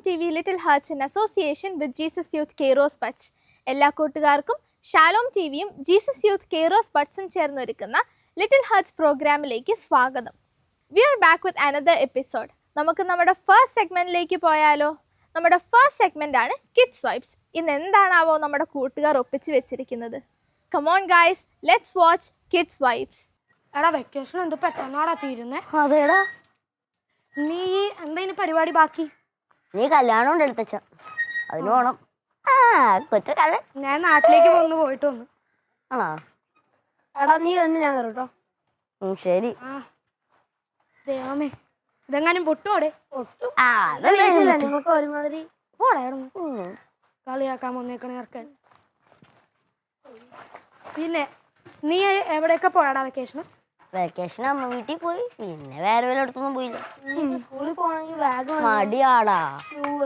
TV Little Hearts in association with Jesus Youth Kairos Buds. എല്ലാ കൂട്ടുകാർക്കും Shalom ടിവിയും Jesus youth Kairos ബഡ്സും ചേർന്നൊരുക്കുന്ന ലിറ്റിൽ ഹാർട്സ് പ്രോഗ്രാമിലേക്ക് സ്വാഗതം. We are back with another episode. നമുക്ക് നമ്മുടെ ഫസ്റ്റ് സെഗ്മെന്റിലേക്ക് പോയാലോ? നമ്മുടെ ഫസ്റ്റ് സെഗ്മെന്റ് ആണ് കിഡ്സ് വൈബ്സ്. ഇന്ന് എന്താണാവോ നമ്മുടെ കൂട്ടുകാർ ഒപ്പിച്ച് വെച്ചിരിക്കുന്നത്? Come on guys, let's watch kids vibes. എടാ വെക്കേഷൻ എന്ത് പെട്ടെന്നാടാ തീരുന്നേ. അതേടാ, നീ എന്താ ഇനി പരിപാടി ബാക്കി? നീ കല്യാണം ഉണ്ട് എടുത്തച്ച, അതിന് പോണം. കൊച്ചു കല ഞാൻ നാട്ടിലേക്ക് പോയിട്ട് വന്നു. ആണോ? എടാ നീ തന്നെ ഞാൻ കേട്ടോ. ശരി. ദൈവമേ, ഇതെങ്ങാനും പൊട്ടുപോടെ. നിങ്ങൾക്ക് ഒരുമാതിരി പോടായിരുന്നു കളിയാക്കാൻ വന്നേക്കണേ ഇറക്കാൻ. പിന്നെ നീ എവിടെയൊക്കെ പോയാടാ വെക്കേഷൻ? വെക്കേഷൻ അമ്മ വീട്ടിൽ പോയി, പിന്നെ വേറെ വല്ല അടുത്തൊന്നും പോയില്ല. സ്കൂളിൽ പോണെങ്കിൽ ബാഗ് മടിയാടാ.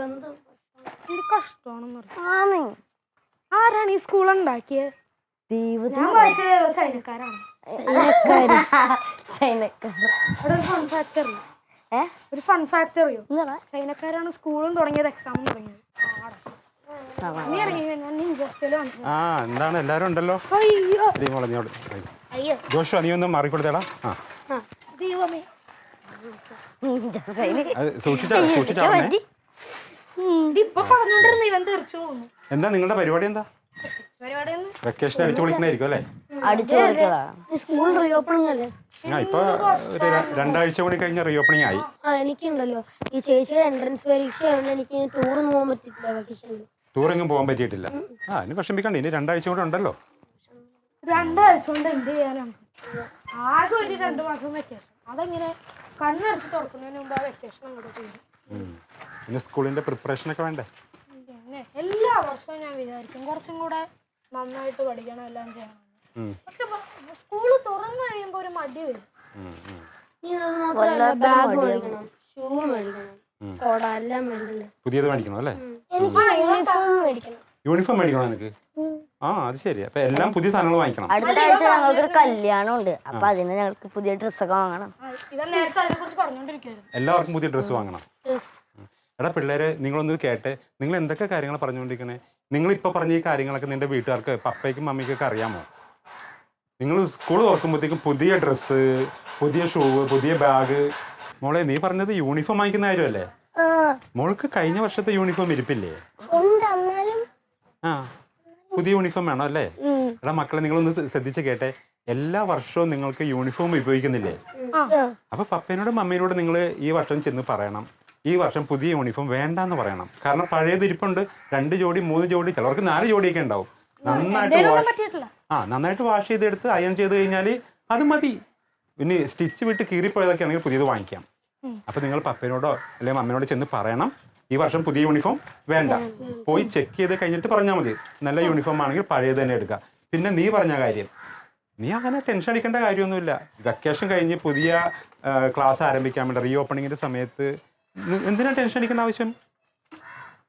എന്ത് കഷ്ടമാണെന്ന് പറഞ്ഞു. ആരാണ് ഈ സ്കൂൾ ഉണ്ടാക്കിയത്? ഞാൻ പഠിച്ചത് ചൈനക്കാരാണ്. ഒരു ഫൺ ഫാക്ടറിയോ? ചൈനക്കാരാണ് സ്കൂളും തുടങ്ങിയത്, എക്സാമും തുടങ്ങിയത്. എന്താണ് എല്ലാരും ഉണ്ടല്ലോ. ജോഷു നീ ഒന്ന് മാറിക്കൊടുത്തേടാ. സൂക്ഷിച്ചാണേ. എന്താ നിങ്ങളുടെ പരിപാടി? എന്താ വെക്കേഷൻ അടിച്ചു പൊളിക്കണായിരിക്കും അല്ലേ? സ്കൂൾ റീഓപ്പണിംഗ് അല്ലേ? ഇപ്പൊ ഒരു 2 ആഴ്ച കൂടി കഴിഞ്ഞ റീഓപ്പണിംഗ് ആയി. എനിക്കുണ്ടല്ലോ ഈ ചേച്ചിയുടെ എൻട്രൻസ് പരീക്ഷയാണ്. എനിക്ക് ടൂറൊന്നും പോകാൻ പറ്റില്ല വെക്കേഷനിൽ. ടൂറെങ്ങും പോകാൻ പറ്റിയിട്ടില്ല. അതിന് വിഷമിക്കണ്ട, ഇനി 2 ആഴ്ച കൂടെ ഉണ്ടല്ലോ. 2 ആഴ്ച കൊണ്ട് എന്ത് ചെയ്യാനാണ്? ആകെ ഒരു 2 മാസം വെക്കേഷൻ. അതെങ്ങനെ കണ്ണടച്ച് തുറക്കുന്നതിന് മുമ്പ് ആ വെക്കേഷൻ അങ്ങോട്ട് തീരും. പിന്നെ സ്കൂളിന്റെ പ്രിപ്പറേഷൻ ഒക്കെ വേണ്ടേ? പിന്നെ എല്ലാ വർഷവും ഞാൻ വിചാരിക്കും കുറച്ചും കൂടെ നന്നായിട്ട് പഠിക്കണം, എല്ലാം ചെയ്യണം. പക്ഷെ സ്കൂള് തുറന്നു കഴിയുമ്പോ ഒരു മടി വരും. ബാഗ് മേടിക്കണം, ഷൂ മേടിക്കണം, കൊട എല്ലാം മേടിക്കണം. പുതിയത് മേടിക്കണം അല്ലേ? എനിക്ക് യൂണിഫോം മേടിക്കണം. യൂണിഫോം മേടിക്കണോ നിനക്ക്? അത് ശരി. അപ്പൊ എല്ലാം പുതിയ സാധനങ്ങൾ വാങ്ങിക്കണം. അടുത്ത ആഴ്ച ഞങ്ങൾക്കൊരു കല്യാണം ഉണ്ട്, അപ്പൊ അതിന് ഞങ്ങൾക്ക് പുതിയ ഡ്രസ്സൊക്കെ വാങ്ങണം. ഇവൻ നേരത്തെ അതിനെ കുറിച്ച് പറഞ്ഞോണ്ടിരിക്കുകയായിരുന്നു. എല്ലാവർക്കും പുതിയ ഡ്രസ്സ് വാങ്ങണം. എടാ പിള്ളേരെ, നിങ്ങളൊന്ന് കേട്ടെ. നിങ്ങൾ എന്തൊക്കെ കാര്യങ്ങൾ പറഞ്ഞുകൊണ്ടിരിക്കണേ? നിങ്ങൾ ഇപ്പൊ പറഞ്ഞ ഈ കാര്യങ്ങളൊക്കെ നിന്റെ വീട്ടുകാർക്ക്, പപ്പയ്ക്കും മമ്മിക്കൊക്കെ അറിയാമോ? നിങ്ങൾ സ്കൂൾ തുറക്കുമ്പോഴത്തേക്കും പുതിയ ഡ്രസ്സ്, പുതിയ ഷൂ, പുതിയ ബാഗ്. മോളെ, നീ പറഞ്ഞത് യൂണിഫോം വാങ്ങിക്കുന്ന കാര്യമല്ലേ? മോൾക്ക് കഴിഞ്ഞ വർഷത്തെ യൂണിഫോം ഇരിപ്പില്ലേ? പുതിയ യൂണിഫോം വേണോ അല്ലേ? എടാ മക്കളെ, നിങ്ങളൊന്ന് ശ്രദ്ധിച്ച് കേട്ടെ. എല്ലാ വർഷവും നിങ്ങൾക്ക് യൂണിഫോം ഉപയോഗിക്കുന്നില്ലേ? അപ്പൊ പപ്പേനോടും മമ്മീനോടും നിങ്ങൾ ഈ വർഷം ചെന്ന് പറയണം, ഈ വർഷം പുതിയ യൂണിഫോം വേണ്ടാന്ന് പറയണം. കാരണം പഴയത് ഇരിപ്പുണ്ട്. 2 ജോഡി 3 ജോഡി, ചിലവർക്ക് 4 ജോഡിയൊക്കെ ഉണ്ടാവും. നന്നായിട്ട് വാഷ് ചെയ്തെടുത്ത് അയൺ ചെയ്ത് കഴിഞ്ഞാൽ അത് മതി. പിന്നെ സ്റ്റിച്ച് വിട്ട് കീറിപ്പോയതൊക്കെ ആണെങ്കിൽ പുതിയത് വാങ്ങിക്കാം. അപ്പൊ നിങ്ങൾ പപ്പേനോടോ അല്ലെങ്കിൽ മമ്മേനോടോ ചെന്ന് പറയണം, ഈ വർഷം പുതിയ യൂണിഫോം വേണ്ട. പോയി ചെക്ക് ചെയ്ത് കഴിഞ്ഞിട്ട് പറഞ്ഞാൽ മതി. നല്ല യൂണിഫോം ആണെങ്കിൽ പഴയത് തന്നെ എടുക്കുക. പിന്നെ നീ പറഞ്ഞ കാര്യം, നീ അങ്ങനെ ടെൻഷൻ അടിക്കേണ്ട കാര്യമൊന്നുമില്ല. വെക്കേഷൻ കഴിഞ്ഞ് പുതിയ ക്ലാസ് ആരംഭിക്കാൻ വേണ്ടി റീ ഓപ്പണിങ്ങിന്റെ സമയത്ത് എന്തിനാ ടെൻഷൻ അടിക്കേണ്ട ആവശ്യം?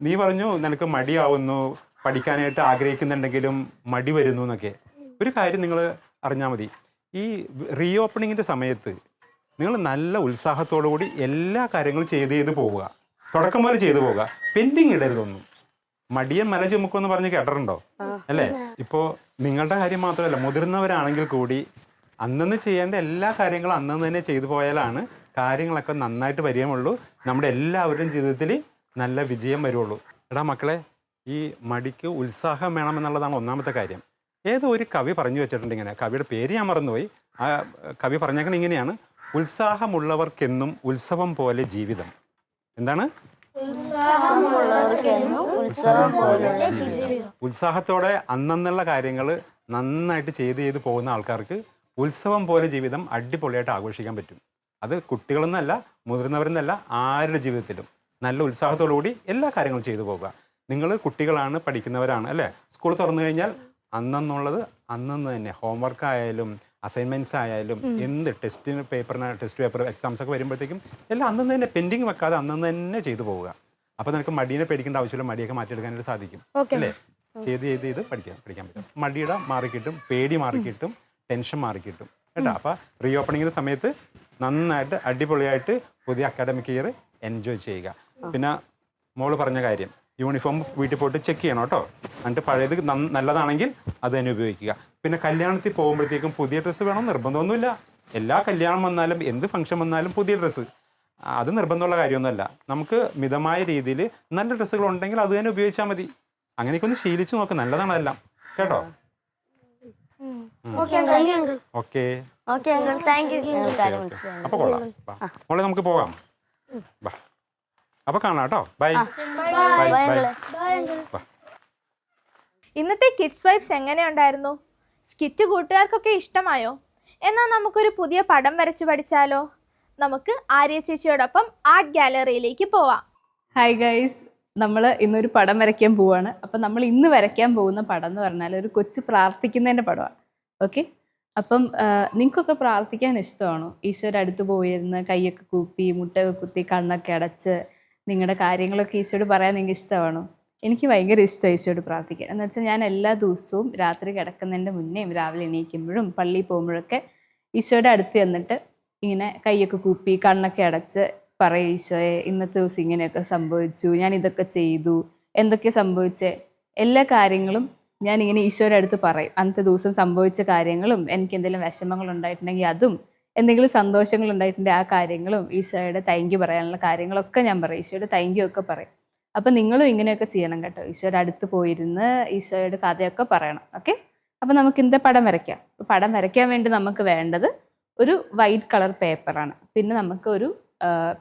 നീ പറഞ്ഞു നിനക്ക് മടിയാവുന്നു, പഠിക്കാനായിട്ട് ആഗ്രഹിക്കുന്നുണ്ടെങ്കിലും മടി വരുന്നു എന്നൊക്കെ. ഒരു കാര്യം നിങ്ങൾ അറിഞ്ഞാൽ മതി, ഈ റീ ഓപ്പണിങ്ങിന്റെ സമയത്ത് നിങ്ങൾ നല്ല ഉത്സാഹത്തോടു കൂടി എല്ലാ കാര്യങ്ങളും ചെയ്ത് പോവുക. തുടക്കം മുതൽ ചെയ്തു പോവുക. പെൻഡിങ് ഇടരുതൊന്നും. മടിയൻ മല ചുമക്കുമെന്ന് പറഞ്ഞ് കേട്ടിട്ടുണ്ടോ അല്ലേ? ഇപ്പോൾ നിങ്ങളുടെ കാര്യം മാത്രമല്ല, മുതിർന്നവരാണെങ്കിൽ കൂടി അന്നന്ന് ചെയ്യേണ്ട എല്ലാ കാര്യങ്ങളും അന്നന്ന് തന്നെ ചെയ്തു പോയാലാണ് കാര്യങ്ങളൊക്കെ നന്നായിട്ട് വരികയുള്ളൂ. നമ്മുടെ എല്ലാവരുടെയും ജീവിതത്തിൽ നല്ല വിജയം വരുള്ളൂ. എടാ മക്കളെ, ഈ മടിക്ക് ഉത്സാഹം വേണമെന്നുള്ളതാണ് ഒന്നാമത്തെ കാര്യം. ഏതോ ഒരു കവി പറഞ്ഞു വെച്ചിട്ടുണ്ട് ഇങ്ങനെ, കവിയുടെ പേര് ഞാൻ മറന്നുപോയി. ആ കവി പറഞ്ഞേക്കണ ഇങ്ങനെയാണ്: ഉത്സാഹമുള്ളവർക്കെന്നും ഉത്സവം പോലെ ജീവിതം. എന്താണ്? ഉത്സാഹത്തോടെ അന്നുള്ള കാര്യങ്ങൾ നന്നായിട്ട് ചെയ്ത് പോകുന്ന ആൾക്കാർക്ക് ഉത്സവം പോലെ ജീവിതം അടിപൊളിയായിട്ട് ആഘോഷിക്കാൻ പറ്റും. അത് കുട്ടികളെന്നല്ല, മുതിർന്നവരെന്നല്ല, ആരുടെ ജീവിതത്തിലും നല്ല ഉത്സാഹത്തോടു കൂടി എല്ലാ കാര്യങ്ങളും ചെയ്തു പോകുക. നിങ്ങൾ കുട്ടികളാണ്, പഠിക്കുന്നവരാണ് അല്ലേ? സ്കൂൾ തുറന്നു കഴിഞ്ഞാൽ അന്നെന്നുള്ളത് അന്നന്ന് തന്നെ, ഹോംവർക്ക് ആയാലും അസൈൻമെൻറ്റ്സ് ആയാലും എന്ത് ടെസ്റ്റ് പേപ്പർ എക്സാംസ് ഒക്കെ വരുമ്പോഴത്തേക്കും എല്ലാം അന്നന്ന് തന്നെ പെൻഡിങ് വെക്കാതെ അന്നന്ന് തന്നെ ചെയ്തു പോവുക. അപ്പോൾ നിനക്ക് മടീനെ പേടിക്കേണ്ട ആവശ്യമില്ല, മടിയൊക്കെ മാറ്റിയെടുക്കാനായിട്ട് സാധിക്കും അല്ലേ? ചെയ്ത് പഠിക്കാൻ പറ്റും. മടിയുടെ മാറിക്കിട്ടും, പേടി മാറിക്കിട്ടും, ടെൻഷൻ മാറിക്കിട്ടും കേട്ടോ. അപ്പോൾ റീ ഓപ്പണിങ്ങിൻ്റെ സമയത്ത് നന്നായിട്ട് അടിപൊളിയായിട്ട് പുതിയ അക്കാഡമിക് ഇയർ എൻജോയ് ചെയ്യുക. പിന്നെ മോള് പറഞ്ഞ കാര്യം യൂണിഫോം വീട്ടിൽ പോയിട്ട് ചെക്ക് ചെയ്യണം കേട്ടോ. എന്നിട്ട് പഴയത് നല്ലതാണെങ്കിൽ അത് തന്നെ ഉപയോഗിക്കുക. പിന്നെ കല്യാണത്തിൽ പോകുമ്പോഴത്തേക്കും പുതിയ ഡ്രസ്സ് വേണം നിർബന്ധമൊന്നുമില്ല. എല്ലാ കല്യാണം വന്നാലും എന്ത് ഫംഗ്ഷൻ വന്നാലും പുതിയ ഡ്രസ്സ് അത് നിർബന്ധമുള്ള കാര്യമൊന്നുമല്ല. നമുക്ക് മിതമായ രീതിയിൽ നല്ല ഡ്രസ്സുകൾ ഉണ്ടെങ്കിൽ അത് തന്നെ ഉപയോഗിച്ചാൽ മതി. അങ്ങനെയൊക്കെ ഒന്ന് ശീലിച്ച് നോക്ക്, നല്ലതാണ് എല്ലാം കേട്ടോ. Okay uncle, thank you. അപ്പൊ കൊള്ളാം. മോളെ നമുക്ക് പോകാം. ബാ. അപ്പൊ കാണാം കേട്ടോ. Bye bye bye. ഇന്നത്തെ കിഡ്സ് വൈബ്സ് എങ്ങനെയുണ്ടായിരുന്നു? സ്കിറ്റ് കൂട്ടുകാർക്കൊക്കെ ഇഷ്ടമായോ? എന്നാൽ നമുക്കൊരു പുതിയ പടം വരച്ച് പഠിച്ചാലോ? നമുക്ക് ആര്യ ചേച്ചിയോടൊപ്പം ആർട്ട് ഗാലറിയിലേക്ക് പോവാം. ഹായ് ഗൈസ്, നമ്മൾ ഇന്നൊരു പടം വരയ്ക്കാൻ പോവാണ്. അപ്പം നമ്മൾ ഇന്ന് വരയ്ക്കാൻ പോകുന്ന പടം എന്ന് പറഞ്ഞാൽ ഒരു കൊച്ചു പ്രാർത്ഥിക്കുന്നതിൻ്റെ പടമാണ്. ഓക്കെ, അപ്പം നിങ്ങൾക്കൊക്കെ പ്രാർത്ഥിക്കാൻ ഇഷ്ടമാണോ? ഈശോയുടെ അടുത്ത് പോയിരുന്ന് കൈയൊക്കെ കൂപ്പി മുട്ടയൊക്കെ കുത്തി കണ്ണൊക്കെ അടച്ച് നിങ്ങളുടെ കാര്യങ്ങളൊക്കെ ഈശോയോട് പറയാൻ നിങ്ങൾക്ക് ഇഷ്ടമാണോ? എനിക്ക് ഭയങ്കര ഇഷ്ടമാണ് ഈശോയോട് പ്രാർത്ഥിക്കാൻ. എന്ന് വെച്ചാൽ ഞാൻ എല്ലാ ദിവസവും രാത്രി കിടക്കുന്നതിൻ്റെ മുന്നേയും രാവിലെ എണീക്കുമ്പോഴും പള്ളിയിൽ പോകുമ്പോഴൊക്കെ ഈശോയുടെ അടുത്ത് ചെന്നിട്ട് ഇങ്ങനെ കൈയൊക്കെ കൂപ്പി കണ്ണൊക്കെ അടച്ച് പറയും, ഈശോയെ ഇന്നത്തെ ദിവസം ഇങ്ങനെയൊക്കെ സംഭവിച്ചു, ഞാൻ ഇതൊക്കെ ചെയ്തു, എന്തൊക്കെ സംഭവിച്ചേ, എല്ലാ കാര്യങ്ങളും ഞാൻ ഇങ്ങനെ ഈശോയുടെ അടുത്ത് പറയും. അന്നത്തെ ദിവസം സംഭവിച്ച കാര്യങ്ങളും എനിക്ക് എന്തെങ്കിലും വിഷമങ്ങൾ ഉണ്ടായിട്ടുണ്ടെങ്കിൽ അതും എന്തെങ്കിലും സന്തോഷങ്ങൾ ഉണ്ടായിട്ടുണ്ടെങ്കിൽ ആ കാര്യങ്ങളും ഈശോയുടെ താങ്ക് യു പറയാനുള്ള കാര്യങ്ങളൊക്കെ ഞാൻ പറയും. ഈശോയുടെ താങ്ക് യു ഒക്കെ പറയും. അപ്പം നിങ്ങളും ഇങ്ങനെയൊക്കെ ചെയ്യണം കേട്ടോ. ഈശോയുടെ അടുത്ത് പോയിരുന്ന് ഈശോയുടെ കഥയൊക്കെ പറയണം. ഓക്കെ, അപ്പം നമുക്ക് ഇന്നത്തെ പടം വരയ്ക്കാം. പടം വരയ്ക്കാൻ വേണ്ടി നമുക്ക് വേണ്ടത് ഒരു വൈറ്റ് കളർ പേപ്പറാണ്. പിന്നെ നമുക്ക് ഒരു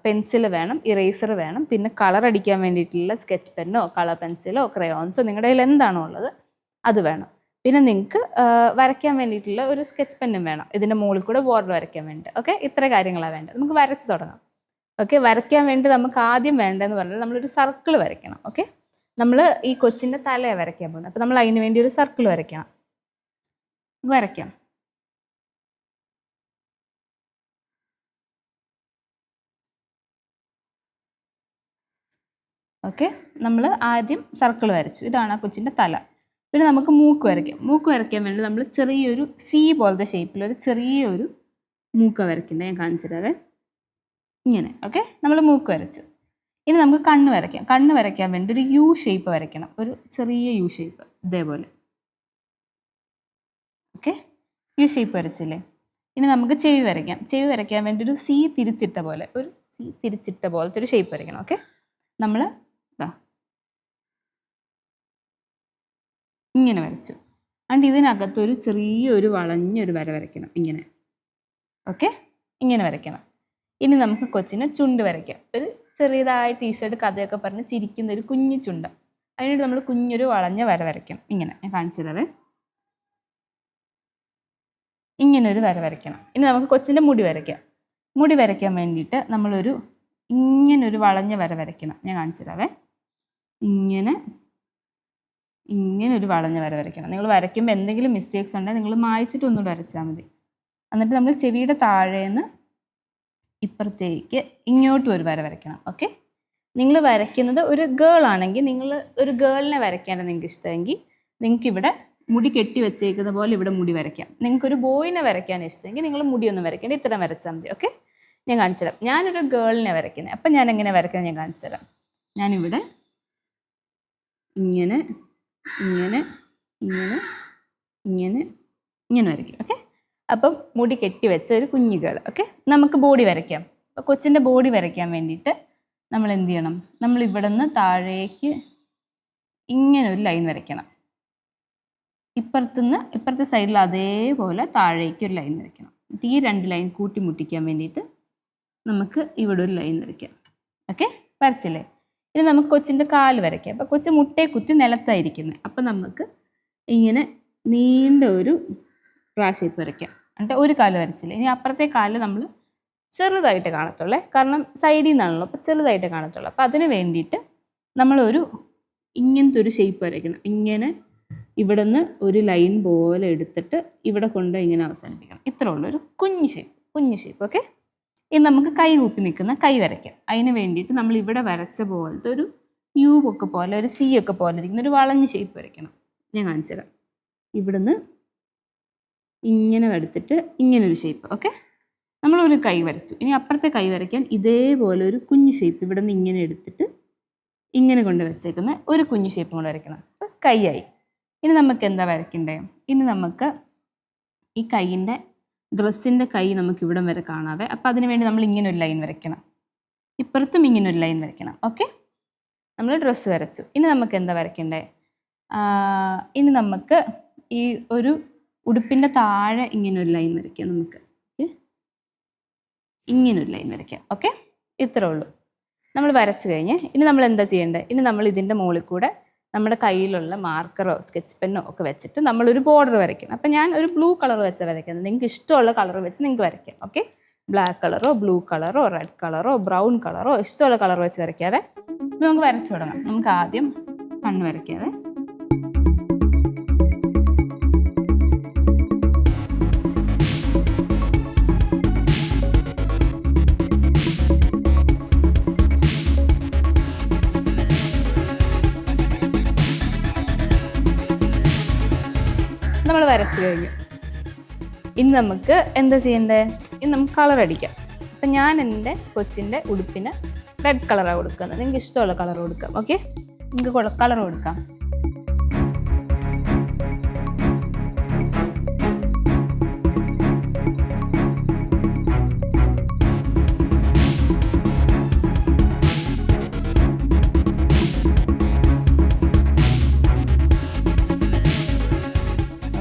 പെൻസിൽ വേണം, ഇറേസർ വേണം, പിന്നെ കളർ അടിക്കാൻ വേണ്ടിയിട്ടുള്ള സ്കെച്ച് പെന്നോ കളർ പെൻസിലോ ക്രയോൺസോ നിങ്ങളുടെ കയ്യിൽ എന്താണോ ഉള്ളത് അത് വേണം. പിന്നെ നിങ്ങൾക്ക് വരയ്ക്കാൻ വേണ്ടിയിട്ടുള്ള ഒരു സ്കെച്ച് പെന്നും വേണം, ഇതിൻ്റെ മുകളിൽ കൂടെ ബോർഡർ വരയ്ക്കാൻ വേണ്ടി. ഓക്കെ, ഇത്ര കാര്യങ്ങളാണ് വേണ്ടത്. നമുക്ക് വരച്ച് തുടങ്ങാം. ഓക്കെ, വരയ്ക്കാൻ വേണ്ടി നമുക്ക് ആദ്യം വേണ്ടതെന്ന് പറഞ്ഞാൽ നമ്മളൊരു സർക്കിൾ വരയ്ക്കണം. ഓക്കെ, നമ്മൾ ഈ കൊച്ചിൻ്റെ തലയാണ് വരയ്ക്കാൻ പോകുന്നത്. അപ്പോൾ നമ്മൾ അതിന് വേണ്ടി ഒരു സർക്കിൾ വരയ്ക്കണം. വരയ്ക്കാം. ഓക്കെ, നമ്മൾ ആദ്യം സർക്കിൾ വരച്ചു. ഇതാണ് ആ കൊച്ചിൻ്റെ തല. പിന്നെ നമുക്ക് മൂക്ക് വരയ്ക്കാം. മൂക്ക് വരയ്ക്കാൻ വേണ്ടി നമ്മൾ ചെറിയൊരു സി പോലത്തെ ഷേപ്പിലൊരു ചെറിയൊരു മൂക്ക വരയ്ക്കണ്ടേ, ഞാൻ കാണിച്ചു തരാവേ. ഇങ്ങനെ. ഓക്കെ, നമ്മൾ മൂക്ക് വരച്ചു. ഇനി നമുക്ക് കണ്ണ് വരയ്ക്കാം. കണ്ണ് വരയ്ക്കാൻ വേണ്ടി ഒരു യു ഷേപ്പ് വരയ്ക്കണം, ഒരു ചെറിയ യു ഷേപ്പ് ഇതേപോലെ. ഓക്കെ, യു ഷേപ്പ് വരച്ചില്ലേ? ഇനി നമുക്ക് ചെവി വരയ്ക്കാം. ചെവി വരയ്ക്കാൻ വേണ്ടി ഒരു സി തിരിച്ചിട്ട പോലെ, ഒരു സി തിരിച്ചിട്ട പോലത്തെ ഒരു ഷേപ്പ് വരയ്ക്കണം. ഓക്കെ, നമ്മൾ ഇങ്ങനെ വരച്ചു. അതുകൊണ്ട് ഇതിനകത്തൊരു ചെറിയൊരു വളഞ്ഞൊരു വര വരയ്ക്കണം, ഇങ്ങനെ. ഓക്കെ, ഇങ്ങനെ വരയ്ക്കണം. ഇനി നമുക്ക് കൊച്ചിന് ചുണ്ട് വരയ്ക്കാം. ഒരു ചെറിയതായി ടീഷർട്ട് കഥയൊക്കെ പറഞ്ഞ് ചിരിക്കുന്ന ഒരു കുഞ്ഞു ചുണ്ട. അതിനായിട്ട് നമ്മൾ കുഞ്ഞൊരു വളഞ്ഞ വര വരയ്ക്കണം, ഇങ്ങനെ. ഞാൻ കാണിച്ചു തരാവേ. ഇങ്ങനൊരു വര വരയ്ക്കണം. ഇനി നമുക്ക് കൊച്ചിൻ്റെ മുടി വരയ്ക്കാം. മുടി വരയ്ക്കാൻ വേണ്ടിയിട്ട് നമ്മളൊരു ഇങ്ങനൊരു വളഞ്ഞ വര വരയ്ക്കണം. ഞാൻ കാണിച്ചു തരാവേ. ഇങ്ങനൊരു വളഞ്ഞ വര വരയ്ക്കണം. നിങ്ങൾ വരയ്ക്കുമ്പോൾ എന്തെങ്കിലും മിസ്റ്റേക്സ് ഉണ്ടെങ്കിൽ നിങ്ങൾ മായ്ച്ചിട്ട് ഒന്നുകൂടെ വരച്ചാൽ മതി. എന്നിട്ട് നമ്മൾ ചെവിയുടെ താഴേന്ന് ഇപ്പുറത്തേക്ക് ഇങ്ങോട്ടും ഒരു വര വരയ്ക്കണം. ഓക്കെ, നിങ്ങൾ വരയ്ക്കുന്നത് ഒരു ഗേൾ ആണെങ്കിൽ നിങ്ങൾ ഒരു ഗേളിനെ വരയ്ക്കാനാണ് നിങ്ങൾക്ക് ഇഷ്ടമെങ്കിൽ നിങ്ങൾക്ക് ഇവിടെ മുടി കെട്ടി വെച്ചേക്കുന്ന പോലെ ഇവിടെ മുടി വരയ്ക്കാം. നിങ്ങൾക്കൊരു ബോയിനെ വരയ്ക്കാൻ ഇഷ്ടമെങ്കിൽ നിങ്ങൾ മുടിയൊന്നും വരയ്ക്കേണ്ട, ഇത്രയും വരച്ചാൽ മതി. ഓക്കെ, ഞാൻ കാണിച്ചു തരാം. ഞാനൊരു ഗേളിനെ വരയ്ക്കുന്നത്. അപ്പം ഞാൻ എങ്ങനെ വരയ്ക്കുന്നത് ഞാൻ കാണിച്ചു തരാം. ഞാനിവിടെ ഇങ്ങനെ ഇങ്ങനെ ഇങ്ങനെ ഇങ്ങനെ ഇങ്ങനെ വരയ്ക്കും. ഓക്കെ, അപ്പം മുടി കെട്ടി വെച്ച ഒരു കുഞ്ഞു ഗേൾ. ഓക്കെ, നമുക്ക് ബോഡി വരയ്ക്കാം. അപ്പോൾ കൊച്ചിൻ്റെ ബോഡി വരയ്ക്കാൻ വേണ്ടിയിട്ട് നമ്മൾ എന്ത് ചെയ്യണം? നമ്മൾ ഇവിടെ നിന്ന് താഴേക്ക് ഇങ്ങനെ ഒരു ലൈൻ വരയ്ക്കണം. ഇപ്പുറത്തെ സൈഡിൽ അതേപോലെ താഴേക്ക് ഒരു ലൈൻ വരയ്ക്കണം. ഈ രണ്ട് ലൈൻ കൂട്ടിമുട്ടിക്കാൻ വേണ്ടിയിട്ട് നമുക്ക് ഇവിടെ ഒരു ലൈൻ വരയ്ക്കാം. ഓക്കെ, വരച്ചില്ലേ? ഇനി നമുക്ക് കൊച്ചിൻ്റെ കാല് വരയ്ക്കാം. അപ്പോൾ കൊച്ച് മുട്ടയെ കുത്തി നിലത്തായിരിക്കുന്നത്. അപ്പം നമുക്ക് ഇങ്ങനെ നീണ്ട ഒരു ഷേപ്പ് വരയ്ക്കാം. എന്നിട്ട് ഒരു കാല് വരച്ചില്ലേ? ഇനി അപ്പുറത്തെ കാല് നമ്മൾ ചെറുതായിട്ട് കാണത്തുള്ളേ, കാരണം സൈഡിൽ നിന്നാണല്ലോ, അപ്പോൾ ചെറുതായിട്ട് കാണത്തുള്ളൂ. അപ്പോൾ അതിന് വേണ്ടിയിട്ട് നമ്മളൊരു ഇങ്ങനത്തെ ഒരു ഷേപ്പ് വരയ്ക്കണം. ഇങ്ങനെ ഇവിടെ നിന്ന് ഒരു ലൈൻ പോലെ എടുത്തിട്ട് ഇവിടെ കൊണ്ട് ഇങ്ങനെ അവസാനിപ്പിക്കണം. ഇത്രേ ഉള്ളൂ, ഒരു കുഞ്ഞു ഷേപ്പ്. ഓക്കെ, ഇനി നമുക്ക് കൈ കൂപ്പി നിൽക്കുന്ന കൈ വരയ്ക്കാം. അതിന് വേണ്ടിയിട്ട് നമ്മൾ ഇവിടെ വരച്ച പോലത്തെ ഒരു യു ഒക്കെ പോലെ, ഒരു സി ഒക്കെ പോലെ ഇരിക്കുന്ന ഒരു വളഞ്ഞ ഷേപ്പ് വരയ്ക്കണം. ഞാൻ കാണിച്ചു തരാം. ഇവിടുന്ന് ഇങ്ങനെ എടുത്തിട്ട് ഇങ്ങനൊരു ഷേപ്പ്. ഓക്കെ, നമ്മളൊരു കൈ വരച്ചു. ഇനി അപ്പുറത്തെ കൈ വരയ്ക്കാൻ ഇതേപോലെ ഒരു കുഞ്ഞു ഷേപ്പ് ഇവിടെ നിന്ന് ഇങ്ങനെ എടുത്തിട്ട് ഇങ്ങനെ കൊണ്ട് വെച്ചേക്കുന്ന ഒരു കുഞ്ഞു ഷേപ്പും കൊണ്ട് വരയ്ക്കണം. അപ്പോൾ കൈയായി. ഇനി നമുക്ക് എന്താ വരയ്ക്കണ്ടേ? ഇനി നമുക്ക് ഈ കൈയിൻ്റെ ഡ്രസ്സിൻ്റെ കൈ നമുക്ക് ഇവിടം വരെ കാണാവേ. അപ്പോൾ അതിന് വേണ്ടി നമ്മൾ ഇങ്ങനെ ഒരു ലൈൻ വരയ്ക്കണം. ഇപ്പുറത്തും ഇങ്ങനെ ഒരു ലൈൻ വരയ്ക്കണം. ഓക്കെ, നമ്മൾ ഡ്രസ്സ് വരച്ചു. ഇനി നമുക്ക് എന്താ വരയ്ക്കണ്ടേ? ഇനി നമുക്ക് ഈ ഒരു ഉടുപ്പിൻ്റെ താഴെ ഇങ്ങനെ ഒരു ലൈൻ വരയ്ക്കാം. നമുക്ക് ഇങ്ങനൊരു ലൈൻ വരയ്ക്കാം. ഓക്കെ, ഇത്രേ ഉള്ളൂ. നമ്മൾ വരച്ചു കഴിഞ്ഞ് ഇനി നമ്മൾ എന്താ ചെയ്യേണ്ടത്? ഇനി നമ്മൾ ഇതിൻ്റെ മുകളിൽ കൂടെ നമ്മുടെ കയ്യിലുള്ള മാർക്കറോ സ്കെച്ച് പെന്നോ ഒക്കെ വെച്ചിട്ട് നമ്മളൊരു ബോർഡർ വരയ്ക്കണം. അപ്പം ഞാൻ ഒരു ബ്ലൂ കളർ വെച്ച് വരയ്ക്കുന്നത്. നിങ്ങൾക്ക് ഇഷ്ടമുള്ള കളർ വെച്ച് നിങ്ങൾക്ക് വരയ്ക്കാം. ഓക്കെ, ബ്ലാക്ക് കളറോ ബ്ലൂ കളറോ റെഡ് കളറോ ബ്രൗൺ കളറോ ഇഷ്ടമുള്ള കളർ വെച്ച് വരയ്ക്കാതെ നമുക്ക് വരച്ചു തുടങ്ങാം. നമുക്ക് ആദ്യം കണ്ണ് വരയ്ക്കാതെ നമ്മൾ വരച്ചു കഴിഞ്ഞു. ഇനി നമുക്ക് എന്താ ചെയ്യണ്ടേ? ഇനി നമുക്ക് കളർ അടിക്കാം. അപ്പം ഞാൻ എൻ്റെ കൊച്ചിൻ്റെ ഉടുപ്പിന് റെഡ് കളറാണ് കൊടുക്കുന്നത്. നിങ്ങൾക്ക് ഇഷ്ടമുള്ള കളർ കൊടുക്കാം. ഓക്കെ, നിങ്ങൾക്ക് കളർ കൊടുക്കാം.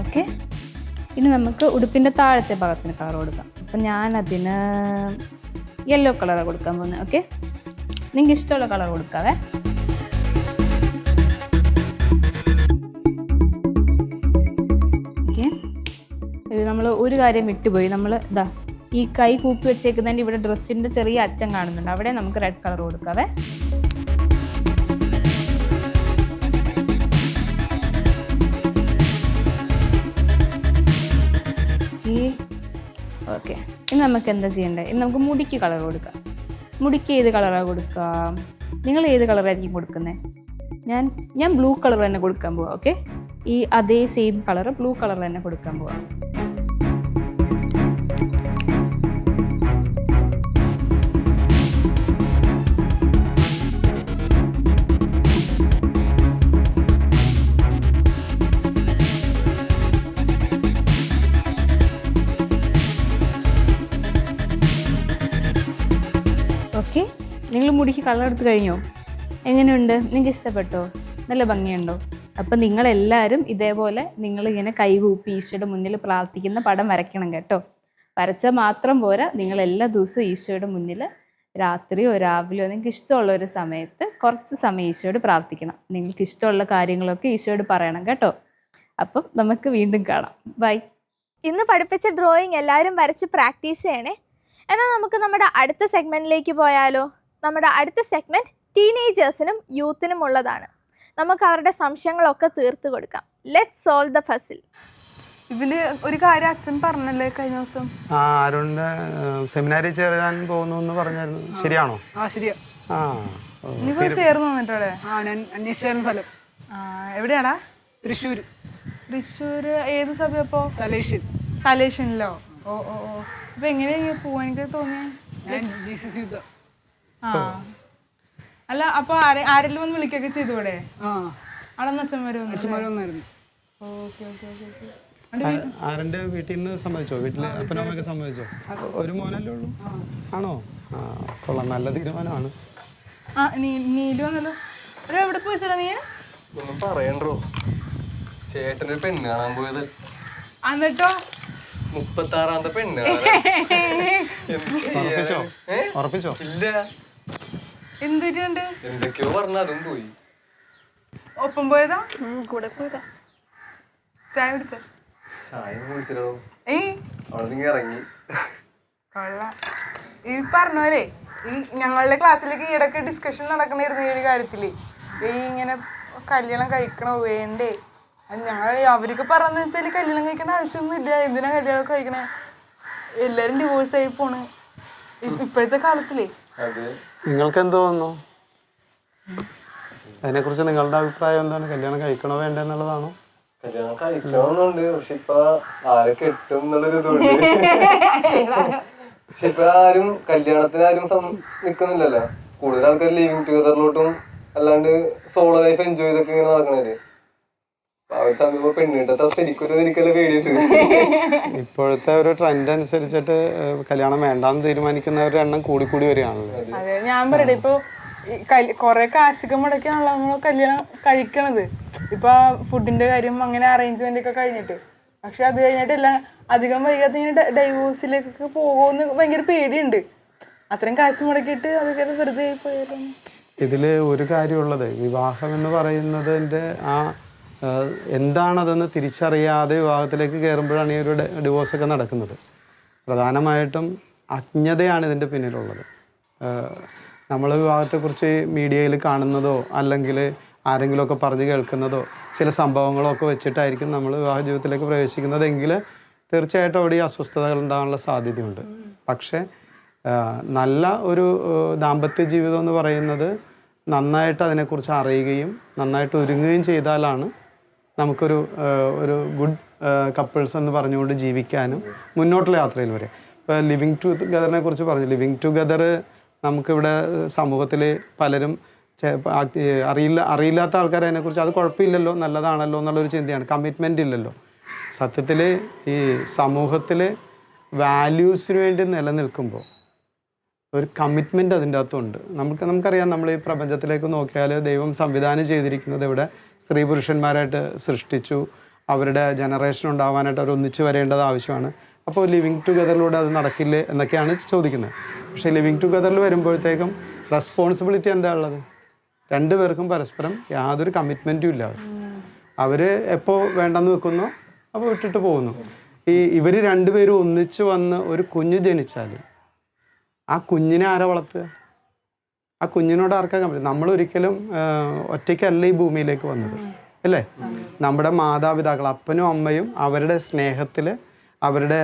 ഓക്കെ, ഇനി നമുക്ക് ഉടുപ്പിൻ്റെ താഴത്തെ ഭാഗത്തിന് കളർ കൊടുക്കാം. അപ്പം ഞാനതിന് യെല്ലോ കളറാണ് കൊടുക്കാൻ പോകുന്നത്. ഓക്കെ, നിങ്ങൾക്ക് ഇഷ്ടമുള്ള കളർ കൊടുക്കാവേ. ഓക്കെ, ഇത് നമ്മൾ ഒരു കാര്യം വിട്ടുപോയി. നമ്മൾ ഇതാ ഈ കൈ കൂപ്പി വെച്ചേക്കുന്നതിൻ്റെ ഇവിടെ ഡ്രസ്സിൻ്റെ ചെറിയ അറ്റം കാണുന്നുണ്ട്. അവിടെ നമുക്ക് റെഡ് കളർ കൊടുക്കാവേ. ഓക്കെ, ഇനി നമുക്ക് എന്താ ചെയ്യേണ്ടത്? ഇനി നമുക്ക് മുടിക്ക് കളർ കൊടുക്കാം. മുടിക്ക് ഏത് കളറാണ് കൊടുക്കാം? നിങ്ങൾ ഏത് കളറായിരിക്കും കൊടുക്കുന്നത്? ഞാൻ ബ്ലൂ കളർ തന്നെ കൊടുക്കാൻ പോവാം. ഓക്കെ, ഈ അതേ സെയിം കളർ ബ്ലൂ കളർ തന്നെ കൊടുക്കാൻ പോവാം. ഓക്കെ, നിങ്ങൾ മുടിക്ക് കളർ എടുത്ത് കഴിഞ്ഞോ? എങ്ങനെയുണ്ട്? നിങ്ങൾക്ക് ഇഷ്ടപ്പെട്ടോ? നല്ല ഭംഗിയുണ്ടോ? അപ്പം നിങ്ങളെല്ലാവരും ഇതേപോലെ നിങ്ങളിങ്ങനെ കൈകൂപ്പി ഈശോയുടെ മുന്നിൽ പ്രാർത്ഥിക്കുന്ന പടം വരയ്ക്കണം കേട്ടോ. വരച്ചാൽ മാത്രം പോരാ, നിങ്ങളെല്ലാ ദിവസവും ഈശോയുടെ മുന്നിൽ രാത്രിയോ രാവിലെയോ നിങ്ങൾക്ക് ഇഷ്ടമുള്ള ഒരു സമയത്ത് കുറച്ച് സമയം ഈശോയോട് പ്രാർത്ഥിക്കണം. നിങ്ങൾക്ക് ഇഷ്ടമുള്ള കാര്യങ്ങളൊക്കെ ഈശോയോട് പറയണം കേട്ടോ. അപ്പം നമുക്ക് വീണ്ടും കാണാം. ബൈ. ഇന്ന് പഠിപ്പിച്ച ഡ്രോയിങ് എല്ലാവരും വരച്ച് പ്രാക്ടീസ് ചെയ്യണേ. എന്നാൽ നമുക്ക് നമ്മുടെ അടുത്ത സെഗ്മെൻറ്റിലേക്ക് പോയാലോ? നമ്മുടെ അടുത്ത സെഗ്മെൻറ്റ് ടീനേജേഴ്സിനും യൂത്തിനും ഉള്ളതാണ്. നമുക്ക് അവരുടെ സംശയങ്ങളൊക്കെ തീർത്ത് കൊടുക്കാം. Let's solve the puzzle. ഇതില് ഒരു കാര്യം അച്ഛൻ പറഞ്ഞല്ലേ കഴിഞ്ഞ ദിവസം? അരുണിന്റെ സെമിനാരിൽ ചേരാൻ പോകുന്നു എന്ന് പറഞ്ഞായിരുന്നു. ശരിയാണോ? ശരിയാ. നീ ചേർന്ന് വന്നിട്ടോടെ? ഞാൻ അന്വേഷിച്ചായിരുന്നു സ്ഥലം. എവിടെയാടാ? തൃശ്ശൂര്. തൃശ്ശൂര് ഏത് സഭയപ്പോ? സലേഷ്യനിലോ? ഓ ഓ ഓ. അപ്പൊ എങ്ങനെയാ പോവാൻ എനിക്ക് തോന്നിയ? Jesus youth. അല്ല, അപ്പൊ ആരെല്ലാം ഒന്ന് വിളിക്കൊക്കെ ചെയ്തൂടെ? അവിടെ നിന്ന് അച്ഛന്മാര്. Okay okay okay. ആരന്റെ വീട്ടിൽ നിന്ന് സമ്മതിച്ചോ? വീട്ടില് അപ്പനും അമ്മയൊക്കെ സമ്മതിച്ചോ? ഒരു മോനല്ലേ ഉള്ളൂ? ആണോ? കൊള്ളാം, നല്ല തീരുമാനമാണ്. നീലു വന്നല്ലോ. എവിടെ പോയിച്ചാ നീ? ഒന്നും പറയണ്ടോ, ചേട്ടനൊരു പെണ്ണ് കാണാൻ പോയത്. എന്നിട്ടോ? 36ാമത്തെ പെണ്ണ്. ഉറപ്പിച്ചോ? ഇല്ല, എന്തൊക്കെയുണ്ട്? എന്തൊക്കെയോ പറഞ്ഞ അതും പോയി. ഒപ്പം പോയതാ? കൂടെ പോയതാ. ചായ കുടിച്ച? ചായ കുടിച്ചോ? ഏയ്, അവിടെ നിന്ന് ഇറങ്ങി. കൊള്ളാം. ഈ പറഞ്ഞോലേ, ഈ ഞങ്ങളുടെ ക്ലാസ്സിലേക്ക് ഈയിടക്ക് ഡിസ്കഷൻ നടക്കണായിരുന്നു ഈ ഒരു കാര്യത്തില്. ഈ ഇങ്ങനെ കല്യാണം കഴിക്കണോ വേണ്ടേ? അവർക്ക് പറഞ്ഞെന്ന് വെച്ചാൽ കല്യാണം കഴിക്കണ ആവശ്യമൊന്നും ഇല്ല, എന്തിനാ കല്യാണം കഴിക്കണേ? എല്ലാരും ഡിവോഴ്സ് ആയി പോണ് ഇപ്പോഴത്തെ കാലത്തിലേ. നിങ്ങൾക്ക് എന്ത് തോന്നുന്നു? അതിനെക്കുറിച്ച് നിങ്ങളുടെ അഭിപ്രായം എന്താണ്? കല്യാണം കഴിക്കണോ വേണ്ട എന്നുള്ളതാണോ? കല്യാണം കഴിക്കണമെന്നുണ്ട്, പക്ഷെ ഇപ്പൊ ആരെ കെട്ടും എന്നുള്ളൊരു ഇതുണ്ട്. പക്ഷെ ഇപ്പൊ ആരും കല്യാണത്തിന് ആരും നിക്കുന്നില്ലല്ലോ. കൂടുതൽ ആൾക്കാർ ലിവിങ് ടുഗദറിലോട്ടും അല്ലാണ്ട് സോളോ ലൈഫ് എൻജോയ് ചെയ്തൊക്കെ ഇങ്ങനെ നടക്കണവര്. ആ ഒരു സമയം പെണ്ണിട്ടത്തെ അവസ്ഥ എനിക്കല്ലേ പേടിയിട്ട്. ഇപ്പോഴത്തെ ഒരു ട്രെൻഡ് അനുസരിച്ചിട്ട് കല്യാണം വേണ്ടാന്ന് തീരുമാനിക്കുന്നവരുടെ എണ്ണം കൂടിക്കൂടി വരികയാണല്ലോ. അതെ, ഞാൻ പറയട്ടെ, ഇപ്പൊ കൊറേ കാശൊക്കെ മുടക്കാണല്ലോ നമ്മൾ കല്യാണം കഴിക്കണത്. ഇപ്പൊ ഫുഡിന്റെ കാര്യം അങ്ങനെ അറേഞ്ച്മെന്റ് ഒക്കെ കഴിഞ്ഞിട്ട്. പക്ഷെ അത് കഴിഞ്ഞിട്ട് എല്ലാം അധികം വൈകാതെ ഇങ്ങനെ ഡൈവോഴ്സിലേക്കൊക്കെ പോകുമെന്ന് ഭയങ്കര പേടിയുണ്ട്. അത്രയും കാശ് മുടക്കിയിട്ട് അതൊക്കെ വെറുതെ പോയാലും. ഇതിൽ ഒരു കാര്യമുള്ളത്, വിവാഹം എന്ന് പറയുന്നതിൻ്റെ ആ എന്താണതെന്ന് തിരിച്ചറിയാതെ വിവാഹത്തിലേക്ക് കയറുമ്പോഴാണ് ഈ ഒരു ഡിവോഴ്സൊക്കെ നടക്കുന്നത്. പ്രധാനമായിട്ടും അജ്ഞതയാണ് ഇതിൻ്റെ പിന്നിലുള്ളത്. നമ്മൾ വിവാഹത്തെക്കുറിച്ച് മീഡിയയിൽ കാണുന്നതോ അല്ലെങ്കിൽ ആരെങ്കിലുമൊക്കെ പറഞ്ഞ് കേൾക്കുന്നതോ ചില സംഭവങ്ങളോ ഒക്കെ വെച്ചിട്ടായിരിക്കും നമ്മൾ വിവാഹ ജീവിതത്തിലേക്ക് പ്രവേശിക്കുന്നതെങ്കിൽ തീർച്ചയായിട്ടും അവിടെ ഈ അസ്വസ്ഥതകൾ ഉണ്ടാകാനുള്ള സാധ്യതയുണ്ട്. പക്ഷേ നല്ല ഒരു ദാമ്പത്യ ജീവിതം എന്ന് പറയുന്നത് നന്നായിട്ട് അതിനെക്കുറിച്ച് അറിയുകയും നന്നായിട്ട് ഒരുങ്ങുകയും ചെയ്താലാണ് നമുക്കൊരു ഗുഡ് കപ്പിൾസ് എന്ന് പറഞ്ഞുകൊണ്ട് ജീവിക്കാനും മുന്നോട്ടുള്ള യാത്രയിൽ വരെ. ഇപ്പോൾ ലിവിങ് ടുഗദറിനെ കുറിച്ച് പറഞ്ഞു. ലിവിങ് ടുഗദർ നമുക്കിവിടെ സമൂഹത്തിൽ പലരും അറിയില്ലാത്ത ആൾക്കാർ അതിനെക്കുറിച്ച് അത് കുഴപ്പമില്ലല്ലോ, നല്ലതാണല്ലോ എന്നുള്ളൊരു ചിന്തയാണ്. കമ്മിറ്റ്മെൻ്റ് ഇല്ലല്ലോ. സത്യത്തിൽ ഈ സമൂഹത്തിൽ വാല്യൂസിന് വേണ്ടി നിലനിൽക്കുമ്പോൾ ഒരു കമ്മിറ്റ്മെൻറ്റ് അതിൻ്റെ അകത്തുണ്ട്. നമുക്കറിയാം, നമ്മൾ ഈ പ്രപഞ്ചത്തിലേക്ക് നോക്കിയാൽ ദൈവം സംവിധാനം ചെയ്തിരിക്കുന്നത് ഇവിടെ സ്ത്രീ പുരുഷന്മാരായിട്ട് സൃഷ്ടിച്ചു. അവരുടെ ജനറേഷൻ ഉണ്ടാവാനായിട്ട് അവർ ഒന്നിച്ച് വരേണ്ടത് ആവശ്യമാണ്. അപ്പോൾ ലിവിങ് ടുഗദറിലൂടെ അത് നടക്കില്ലേ എന്നൊക്കെയാണ് ചോദിക്കുന്നത്. പക്ഷേ ലിവിങ് ടുഗദറിൽ വരുമ്പോഴത്തേക്കും റെസ്പോൺസിബിലിറ്റി എന്താ ഉള്ളത്? രണ്ടുപേർക്കും പരസ്പരം യാതൊരു കമ്മിറ്റ്മെൻറ്റും ഇല്ല. അവർ എപ്പോൾ വേണ്ടെന്ന് വെക്കുന്നോ അപ്പോൾ വിട്ടിട്ട് പോകുന്നു. ഇവർ രണ്ടുപേരും ഒന്നിച്ച് വന്ന് ഒരു കുഞ്ഞ് ജനിച്ചാൽ ആ കുഞ്ഞിനെ ആരാ വളർത്തുക? ആ കുഞ്ഞിനോട് ആർക്കാ കമ്പനി? നമ്മളൊരിക്കലും ഒറ്റയ്ക്കല്ല ഈ ഭൂമിയിലേക്ക് വന്നത്, അല്ലേ? നമ്മുടെ മാതാപിതാക്കൾ, അപ്പനും അമ്മയും അവരുടെ സ്നേഹത്തിൽ അവരുടെ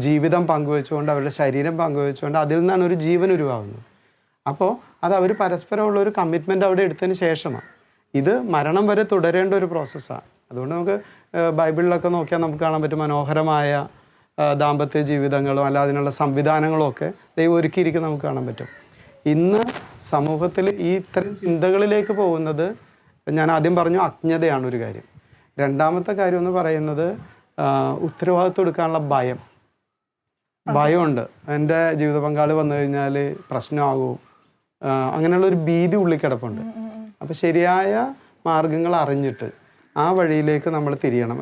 ജീവിതം പങ്കുവെച്ചുകൊണ്ട് അവരുടെ ശരീരം പങ്കുവെച്ചുകൊണ്ട് അതിൽ നിന്നാണ് ഒരു ജീവൻ ഉരുവാകുന്നത്. അപ്പോൾ അത് അവർ പരസ്പരമുള്ള ഒരു കമ്മിറ്റ്മെൻ്റ് അവിടെ എടുത്തതിന് ശേഷമാണ്. ഇത് മരണം വരെ തുടരേണ്ട ഒരു പ്രോസസ്സാണ്. അതുകൊണ്ട് നമുക്ക് ബൈബിളിലൊക്കെ നോക്കിയാൽ നമുക്ക് കാണാൻ പറ്റും മനോഹരമായ ദാമ്പത്യ ജീവിതങ്ങളും അല്ല അതിനുള്ള സംവിധാനങ്ങളും ഒക്കെ ദൈവം ഒരുക്കിയിരിക്കുന്നത് നമുക്ക് കാണാൻ പറ്റും. ഇന്ന് സമൂഹത്തിൽ ഈ ഇത്തരം ചിന്തകളിലേക്ക് പോകുന്നത്, ഞാൻ ആദ്യം പറഞ്ഞു, അജ്ഞതയാണ് ഒരു കാര്യം. രണ്ടാമത്തെ കാര്യം എന്ന് പറയുന്നത് ഉത്തരവാദിത്വം എടുക്കാനുള്ള ഭയമുണ്ട്. എൻ്റെ ജീവിത പങ്കാളി വന്നു കഴിഞ്ഞാൽ പ്രശ്നമാകും, അങ്ങനെയുള്ളൊരു ഭീതി ഉള്ളിൽ കിടപ്പുണ്ട്. അപ്പോൾ ശരിയായ മാർഗങ്ങൾ അറിഞ്ഞിട്ട് ആ വഴിയിലേക്ക് നമ്മൾ തിരിയണം.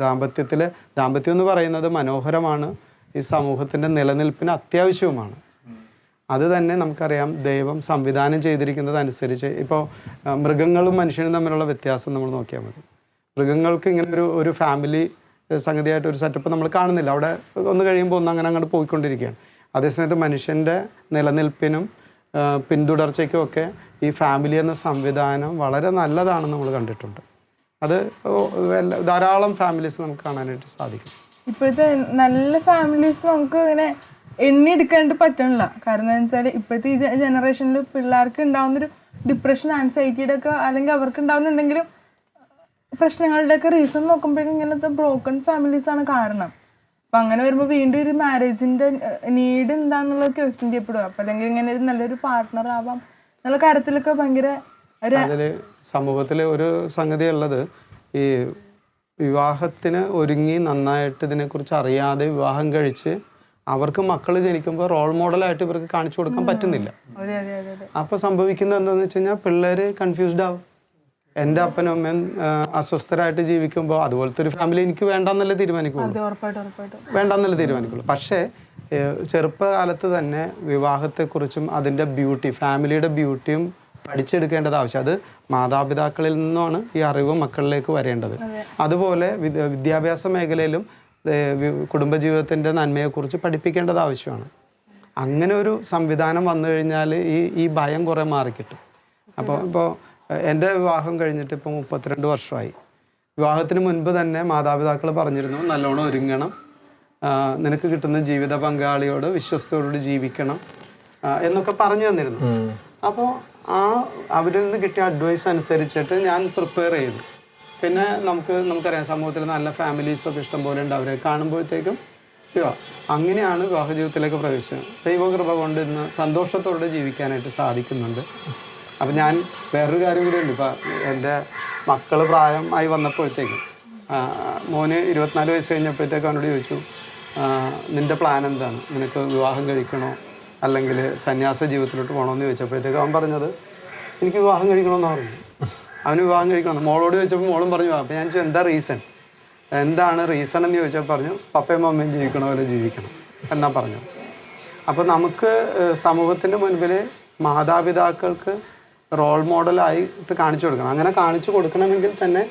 ദാമ്പത്യം എന്ന് പറയുന്നത് മനോഹരമാണ്, ഈ സമൂഹത്തിൻ്റെ നിലനിൽപ്പിന് അത്യാവശ്യവുമാണ്. അത് തന്നെ നമുക്കറിയാം ദൈവം സംവിധാനം ചെയ്തിരിക്കുന്നത് അനുസരിച്ച്. ഇപ്പോൾ മൃഗങ്ങളും മനുഷ്യനും തമ്മിലുള്ള വ്യത്യാസം നമ്മൾ നോക്കിയാൽ മതി. മൃഗങ്ങൾക്ക് ഇങ്ങനെ ഒരു ഫാമിലി സംഗതിയായിട്ട് ഒരു സെറ്റപ്പ് നമ്മൾ കാണുന്നില്ല. അവിടെ ഒന്ന് കഴിയുമ്പോൾ അങ്ങനെ അങ്ങോട്ട് പോയിക്കൊണ്ടിരിക്കുകയാണ്. അതേസമയത്ത് മനുഷ്യൻ്റെ നിലനിൽപ്പിനും പിന്തുടർച്ചയ്ക്കും ഒക്കെ ഈ ഫാമിലി എന്ന സംവിധാനം വളരെ നല്ലതാണെന്ന് നമ്മൾ കണ്ടിട്ടുണ്ട്. അത് ധാരാളം ഫാമിലീസ് നമുക്ക് കാണാനായിട്ട് സാധിക്കും. ഇപ്പോഴത്തെ നല്ല ഫാമിലീസ് നമുക്ക് ഇങ്ങനെ എണ്ണിയെടുക്കാനായിട്ട് പറ്റണില്ല. കാരണം എന്താ വെച്ചാൽ ഇപ്പോഴത്തെ ഈ ജനറേഷനിൽ പിള്ളേർക്ക് ഉണ്ടാകുന്നൊരു ഡിപ്രഷൻ, ആൻസൈറ്റിയുടെ ഒക്കെ അല്ലെങ്കിൽ അവർക്ക് ഉണ്ടാകുന്നുണ്ടെങ്കിലും പ്രശ്നങ്ങളുടെ ഒക്കെ റീസൺ നോക്കുമ്പോഴേക്കും ഇങ്ങനത്തെ ബ്രോക്കൺ ഫാമിലീസാണ് കാരണം. അപ്പം അങ്ങനെ വരുമ്പോൾ വീണ്ടും ഒരു മാരേജിൻ്റെ നീഡ് എന്താണെന്നുള്ളത് ക്വസ്റ്റ്യൻ ചെയ്യപ്പെടുക. അപ്പം അല്ലെങ്കിൽ ഇങ്ങനെ ഒരു നല്ലൊരു പാർട്ട്ണർ ആവാം എന്നുള്ള കാര്യത്തിലൊക്കെ ഭയങ്കര അതിൽ സമൂഹത്തിൽ ഒരു സംഗതി ഉള്ളത്, ഈ വിവാഹത്തിന് ഒരുങ്ങി നന്നായിട്ട് ഇതിനെക്കുറിച്ച് അറിയാതെ വിവാഹം കഴിച്ച് അവർക്ക് മക്കൾ ജനിക്കുമ്പോൾ റോൾ മോഡലായിട്ട് ഇവർക്ക് കാണിച്ചു കൊടുക്കാൻ പറ്റുന്നില്ല. അപ്പോൾ സംഭവിക്കുന്നത് എന്താണെന്ന് വെച്ച് കഴിഞ്ഞാൽ പിള്ളേർ കൺഫ്യൂസ്ഡ് ആവും. എൻ്റെ അപ്പനും അമ്മയും അസ്വസ്ഥരായിട്ട് ജീവിക്കുമ്പോൾ അതുപോലത്തെ ഒരു ഫാമിലി എനിക്ക് വേണ്ടെന്നല്ലേ തീരുമാനിക്കുള്ളൂ. പക്ഷേ ചെറുപ്പകാലത്ത് തന്നെ വിവാഹത്തെക്കുറിച്ചും അതിൻ്റെ ബ്യൂട്ടി, ഫാമിലിയുടെ ബ്യൂട്ടിയും പഠിച്ചെടുക്കേണ്ടത് ആവശ്യം. അത് മാതാപിതാക്കളിൽ നിന്നാണ് ഈ അറിവ് മക്കളിലേക്ക് വരേണ്ടത്. അതുപോലെ വിദ്യാഭ്യാസ മേഖലയിലും കുടുംബജീവിതത്തിൻ്റെ നന്മയെക്കുറിച്ച് പഠിപ്പിക്കേണ്ടത് ആവശ്യമാണ്. അങ്ങനെ ഒരു സംവിധാനം വന്നു കഴിഞ്ഞാൽ ഈ ഭയം കുറേ മാറിക്കിട്ടും. ഇപ്പോൾ എൻ്റെ വിവാഹം കഴിഞ്ഞിട്ട് ഇപ്പോൾ 32 വർഷമായി. വിവാഹത്തിന് മുൻപ് തന്നെ മാതാപിതാക്കൾ പറഞ്ഞിരുന്നു, നല്ലോണം ഒരുങ്ങണം, നിനക്ക് കിട്ടുന്ന ജീവിത പങ്കാളിയോട് വിശ്വസ്തയോട് ജീവിക്കണം എന്നൊക്കെ പറഞ്ഞു തന്നിരുന്നു. അപ്പോൾ അവരിൽ നിന്ന് കിട്ടിയ അഡ്വൈസ് അനുസരിച്ചിട്ട് ഞാൻ പ്രിപ്പയർ ചെയ്തു. പിന്നെ നമുക്കറിയാം സമൂഹത്തിൽ നല്ല ഫാമിലീസൊക്കെ ഇഷ്ടംപോലെ ഉണ്ട്. അവരെ കാണുമ്പോഴത്തേക്കും അങ്ങനെയാണ് വിവാഹ ജീവിതത്തിലേക്ക് പ്രവേശിച്ചത്. ദൈവകൃപ കൊണ്ട് ഇന്ന് സന്തോഷത്തോടെ ജീവിക്കാനായിട്ട് സാധിക്കുന്നുണ്ട്. അപ്പം ഞാൻ വേറൊരു കാര്യം കൂടി ഉണ്ട്. ഇപ്പം എൻ്റെ മക്കൾ പ്രായമായി വന്നപ്പോഴത്തേക്കും മോന് 24 വയസ്സ് കഴിഞ്ഞപ്പോഴത്തേക്ക് അവനോട് ചോദിച്ചു, നിൻ്റെ പ്ലാൻ എന്താണ്, നിനക്ക് വിവാഹം കഴിക്കണോ അല്ലെങ്കിൽ സന്യാസ ജീവിതത്തിലോട്ട് പോകണമെന്ന് ചോദിച്ചപ്പോഴത്തേക്ക് അവൻ പറഞ്ഞത് എനിക്ക് വിവാഹം കഴിക്കണമെന്ന് പറഞ്ഞു. അവന് വിവാഹം കഴിക്കണം. മോളോട് ചോദിച്ചപ്പോൾ മോളും പറഞ്ഞു. അപ്പോൾ ഞാൻ ചോദിച്ചു എന്താണ് റീസൺ എന്ന് ചോദിച്ചാൽ പറഞ്ഞു പപ്പയും അമ്മയും ജീവിക്കണ പോലെ ജീവിക്കണം എന്നാ പറഞ്ഞു. അപ്പോൾ നമുക്ക് സമൂഹത്തിൻ്റെ മുൻപിൽ മാതാപിതാക്കൾക്ക് റോൾ മോഡലായിട്ട് കാണിച്ചു കൊടുക്കണം. അങ്ങനെ കാണിച്ചു കൊടുക്കണമെങ്കിൽ തന്നെ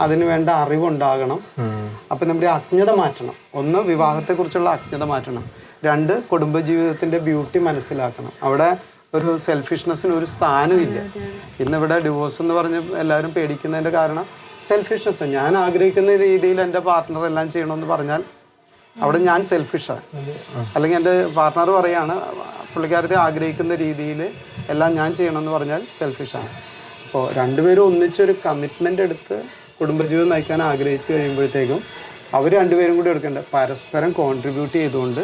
അതിന് വേണ്ട അറിവുണ്ടാകണം. അപ്പം നമ്മുടെ അജ്ഞത മാറ്റണം. ഒന്ന്, വിവാഹത്തെക്കുറിച്ചുള്ള അജ്ഞത മാറ്റണം. 2, കുടുംബജീവിതത്തിൻ്റെ ബ്യൂട്ടി മനസ്സിലാക്കണം. അവിടെ ഒരു സെൽഫിഷ്നെസ്സിന് ഒരു സ്ഥാനമില്ല. ഇന്നിവിടെ ഡിവോഴ്സ് എന്ന് പറഞ്ഞ് എല്ലാവരും പേടിക്കുന്നതിൻ്റെ കാരണം സെൽഫിഷ്നെസ്. ഞാൻ ആഗ്രഹിക്കുന്ന രീതിയിൽ എൻ്റെ പാർട്ട്ണർ എല്ലാം ചെയ്യണമെന്ന് പറഞ്ഞാൽ അവിടെ ഞാൻ സെൽഫിഷാണ്. അല്ലെങ്കിൽ എൻ്റെ പാർട്ട്ണർ പറയാണ് പുള്ളിക്കാരത്തെ ആഗ്രഹിക്കുന്ന രീതിയിൽ എല്ലാം ഞാൻ ചെയ്യണമെന്ന് പറഞ്ഞാൽ സെൽഫിഷാണ്. അപ്പോൾ രണ്ടുപേരും ഒന്നിച്ചൊരു കമ്മിറ്റ്മെൻ്റ് എടുത്ത് കുടുംബജീവിതം നയിക്കാൻ ആഗ്രഹിച്ച് കഴിയുമ്പോഴത്തേക്കും അവർ രണ്ടുപേരും കൂടി എടുക്കേണ്ട പരസ്പരം കോൺട്രിബ്യൂട്ട് ചെയ്തുകൊണ്ട്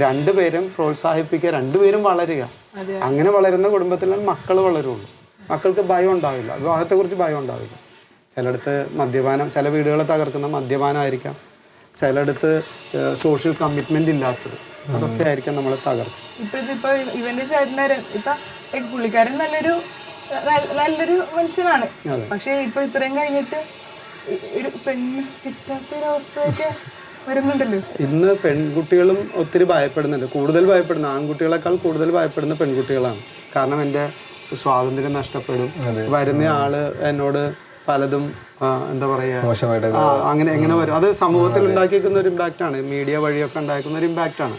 രണ്ടുപേരും പ്രോത്സാഹിപ്പിക്കുക, രണ്ടുപേരും വളരുക. അങ്ങനെ വളരുന്ന കുടുംബത്തിലാണ് മക്കൾ വളരുള്ളൂ. മക്കൾക്ക് ഭയം ഉണ്ടാവില്ല, വിവാഹത്തെക്കുറിച്ച് ഭയം ഉണ്ടാവില്ല. ചിലയിടത്ത് മദ്യപാനം, ചില വീടുകളെ തകർക്കുന്ന മദ്യപാനമായിരിക്കാം. ചിലയിടത്ത് സോഷ്യൽ കമ്മിറ്റ്മെന്റ് ഇല്ലാത്തത്, അതൊക്കെ ആയിരിക്കാം നമ്മളെ തകർക്കും. ഇപ്പൊ ഇവന്റെ ചേട്ടൻ്റെ പുള്ളിക്കാരൻ നല്ലൊരു മനുഷ്യനാണ്. പക്ഷെ ഇപ്പൊ ഇത്രയും കഴിഞ്ഞിട്ട് ഒരു പെണ്ണ് കിട്ടാത്തൊരവസ്ഥയൊക്കെ വരുന്നുണ്ടല്ലോ. ഇന്ന് പെൺകുട്ടികളും ഒത്തിരി ഭയപ്പെടുന്നുണ്ട്. കൂടുതൽ ഭയപ്പെടുന്ന ആൺകുട്ടികളെക്കാൾ കൂടുതൽ ഭയപ്പെടുന്ന പെൺകുട്ടികളാണ്. കാരണം എൻ്റെ സ്വാതന്ത്ര്യം നഷ്ടപ്പെടും, വരുന്ന ആള് എന്നോട് പലതും എന്താ പറയുക അങ്ങനെ എങ്ങനെ വരും. അത് സമൂഹത്തിൽ ഉണ്ടാക്കിയിരിക്കുന്ന ഒരു ഇമ്പാക്റ്റാണ്, മീഡിയ വഴിയൊക്കെ ഉണ്ടാക്കുന്ന ഒരു ഇമ്പാക്റ്റാണ്.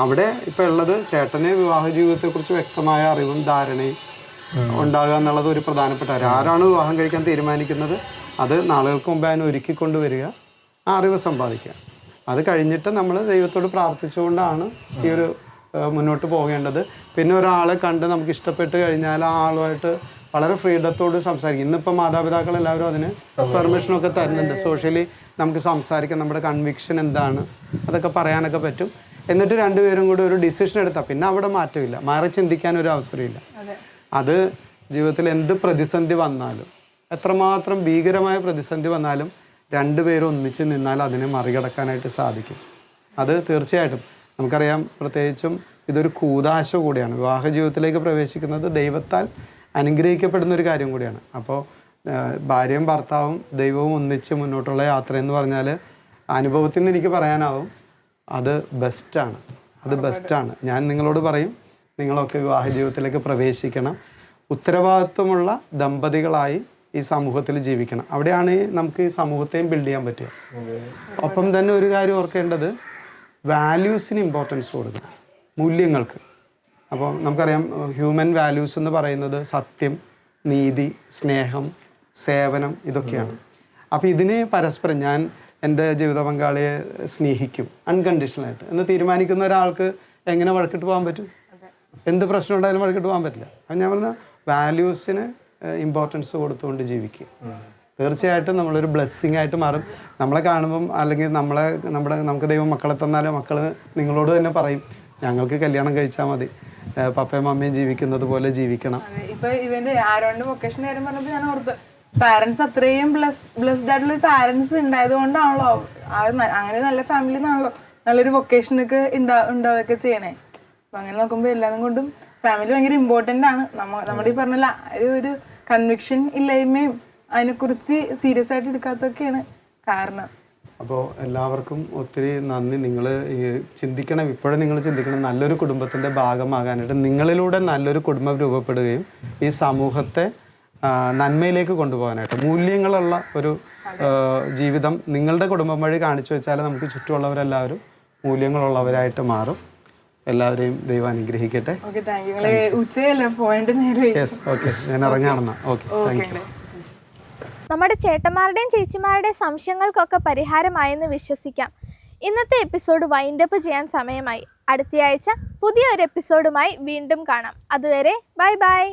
അവിടെ ഇപ്പം ഉള്ളത് ചേട്ടന് വിവാഹ ജീവിതത്തെക്കുറിച്ച് വ്യക്തമായ അറിവും ധാരണയും ഉണ്ടാകുക എന്നുള്ളത് ഒരു പ്രധാനപ്പെട്ട കാര്യം. ആരാണ് വിവാഹം കഴിക്കാൻ തീരുമാനിക്കുന്നത് അത് നാളുകൾക്ക് മുമ്പ് അതിനെ ഒരുക്കിക്കൊണ്ടുവരിക, ആ അറിവ് സമ്പാദിക്കുക. അത് കഴിഞ്ഞിട്ട് നമ്മൾ ദൈവത്തോട് പ്രാർത്ഥിച്ചുകൊണ്ടാണ് ഈ ഒരു മുന്നോട്ട് പോകേണ്ടത്. പിന്നെ ഒരാളെ കണ്ട് നമുക്ക് ഇഷ്ടപ്പെട്ട് കഴിഞ്ഞാൽ ആ ആളുമായിട്ട് വളരെ ഫ്രീഡത്തോട് സംസാരിക്കും. ഇന്നിപ്പോൾ മാതാപിതാക്കൾ എല്ലാവരും അതിന് പെർമിഷനൊക്കെ തരുന്നുണ്ട്. സോഷ്യലി നമുക്ക് സംസാരിക്കാം, നമ്മുടെ കൺവിക്ഷൻ എന്താണ് അതൊക്കെ പറയാനൊക്കെ പറ്റും. എന്നിട്ട് രണ്ടുപേരും കൂടി ഒരു ഡിസിഷൻ എടുത്താൽ പിന്നെ അവിടെ മാറ്റമില്ല, മാറി ചിന്തിക്കാൻ ഒരു അവസരമില്ല. അത് ജീവിതത്തിൽ എന്ത് പ്രതിസന്ധി വന്നാലും, എത്രമാത്രം ഭീകരമായ പ്രതിസന്ധി വന്നാലും രണ്ടുപേരും ഒന്നിച്ച് നിന്നാൽ അതിനെ മറികടക്കാനായിട്ട് സാധിക്കും. അത് തീർച്ചയായിട്ടും നമുക്കറിയാം. പ്രത്യേകിച്ചും ഇതൊരു കൂദാശ കൂടിയാണ്. വിവാഹ ജീവിതത്തിലേക്ക് പ്രവേശിക്കുന്നത് ദൈവത്താൽ അനുഗ്രഹിക്കപ്പെടുന്ന ഒരു കാര്യം കൂടിയാണ്. അപ്പോൾ ഭാര്യയും ഭർത്താവും ദൈവവും ഒന്നിച്ച് മുന്നോട്ടുള്ള യാത്ര എന്ന് പറഞ്ഞാൽ അനുഭവത്തിൽ നിന്ന് എനിക്ക് പറയാനാവും അത് ബെസ്റ്റാണ്. അത് ബെസ്റ്റാണ്. ഞാൻ നിങ്ങളോട് പറയും, നിങ്ങളൊക്കെ വിവാഹ ജീവിതത്തിലേക്ക് പ്രവേശിക്കണം. ഉത്തരവാദിത്വമുള്ള ദമ്പതികളായി ഈ സമൂഹത്തിൽ ജീവിക്കണം. അവിടെയാണ് നമുക്ക് ഈ സമൂഹത്തെയും ബിൽഡ് ചെയ്യാൻ പറ്റുക. ഒപ്പം തന്നെ ഒരു കാര്യം ഓർക്കേണ്ടത്, വാല്യൂസിന് ഇമ്പോർട്ടൻസ് കൊടുക്കണം, മൂല്യങ്ങൾക്ക്. അപ്പോൾ നമുക്കറിയാം ഹ്യൂമൻ വാല്യൂസ് എന്ന് പറയുന്നത് സത്യം, നീതി, സ്നേഹം, സേവനം, ഇതൊക്കെയാണ്. അപ്പോൾ ഇതിന് പരസ്പരം ഞാൻ എൻ്റെ ജീവിത പങ്കാളിയെ സ്നേഹിക്കും അൺകണ്ടീഷണലായിട്ട് എന്ന് തീരുമാനിക്കുന്ന ഒരാൾക്ക് എങ്ങനെ വഴക്കിട്ട് പോകാൻ പറ്റും? എന്ത് പ്രശ്നം ഉണ്ടായാലും വഴക്കിട്ട് പോകാൻ പറ്റില്ല. അപ്പം ഞാൻ പറഞ്ഞ വാല്യൂസിന് ഇമ്പോർട്ടൻസ് കൊടുത്തുകൊണ്ട് ജീവിക്കുക. തീർച്ചയായിട്ടും നമ്മളൊരു ബ്ലെസ്സിങ് ആയിട്ട് മാറും. നമ്മളെ കാണുമ്പം അല്ലെങ്കിൽ നമുക്ക് ദൈവം മക്കളെ തന്നാലും മക്കൾ നിങ്ങളോട് തന്നെ പറയും ഞങ്ങൾക്ക് കല്യാണം കഴിച്ചാൽ മതി, പപ്പയും അമ്മയും ജീവിക്കുന്നത് പോലെ ജീവിക്കണം. ഇപ്പൊ ഇവന്റെ ആരോണ്ട് വൊക്കേഷൻ കാര്യം പറഞ്ഞപ്പോൾ ഞാൻ ഓർത്ത്, പാരന്റ്സ് അത്രയും ബ്ലെസ്ഡ് ആയിട്ടുള്ള പാരന്റ്സ് ഉണ്ടായത് കൊണ്ടാണല്ലോ അങ്ങനെ നല്ല ഫാമിലി നിന്നാണല്ലോ നല്ലൊരു വൊക്കേഷനൊക്കെ ഉണ്ടാവുകയൊക്കെ ചെയ്യണേ. അപ്പൊ അങ്ങനെ നോക്കുമ്പോൾ എല്ലാതും കൊണ്ടും ഫാമിലി ഭയങ്കര ഇമ്പോർട്ടൻ്റ് ആണ്. നമ്മുടെ ഈ പറഞ്ഞ ഒരു കൺവിക്ഷൻ ഇല്ലായ്മയും അതിനെക്കുറിച്ച് സീരിയസ് ആയിട്ട് എടുക്കാത്തൊക്കെയാണ് കാരണം. അപ്പോൾ എല്ലാവർക്കും ഒത്തിരി നന്ദി. നിങ്ങൾ ചിന്തിക്കണം, ഇപ്പോഴും നിങ്ങൾ ചിന്തിക്കണം, നല്ലൊരു കുടുംബത്തിൻ്റെ ഭാഗമാകാനായിട്ട് നിങ്ങളിലൂടെ നല്ലൊരു കുടുംബം രൂപപ്പെടുകയും ഈ സമൂഹത്തെ നന്മയിലേക്ക് കൊണ്ടുപോകാനായിട്ട് മൂല്യങ്ങളുള്ള ഒരു ജീവിതം നിങ്ങളുടെ കുടുംബം വഴി കാണിച്ചു വെച്ചാൽ നമുക്ക് ചുറ്റുമുള്ളവരെല്ലാവരും മൂല്യങ്ങളുള്ളവരായിട്ട് മാറും. എല്ലാവരെയും ദൈവം അനുഗ്രഹിക്കട്ടെ. ഞാൻ ഇറങ്ങാണെന്നാ. Okay, thank you. നമ്മുടെ ചേട്ടന്മാരുടെയും ചേച്ചിമാരുടെയും സംശയങ്ങൾക്കൊക്കെ പരിഹാരമായെന്ന് വിശ്വസിക്കാം. ഇന്നത്തെ എപ്പിസോഡ് വൈൻഡപ്പ് ചെയ്യാൻ സമയമായി. അടുത്തയാഴ്ച പുതിയൊരു എപ്പിസോഡുമായി വീണ്ടും കാണാം. അതുവരെ ബൈ ബൈ.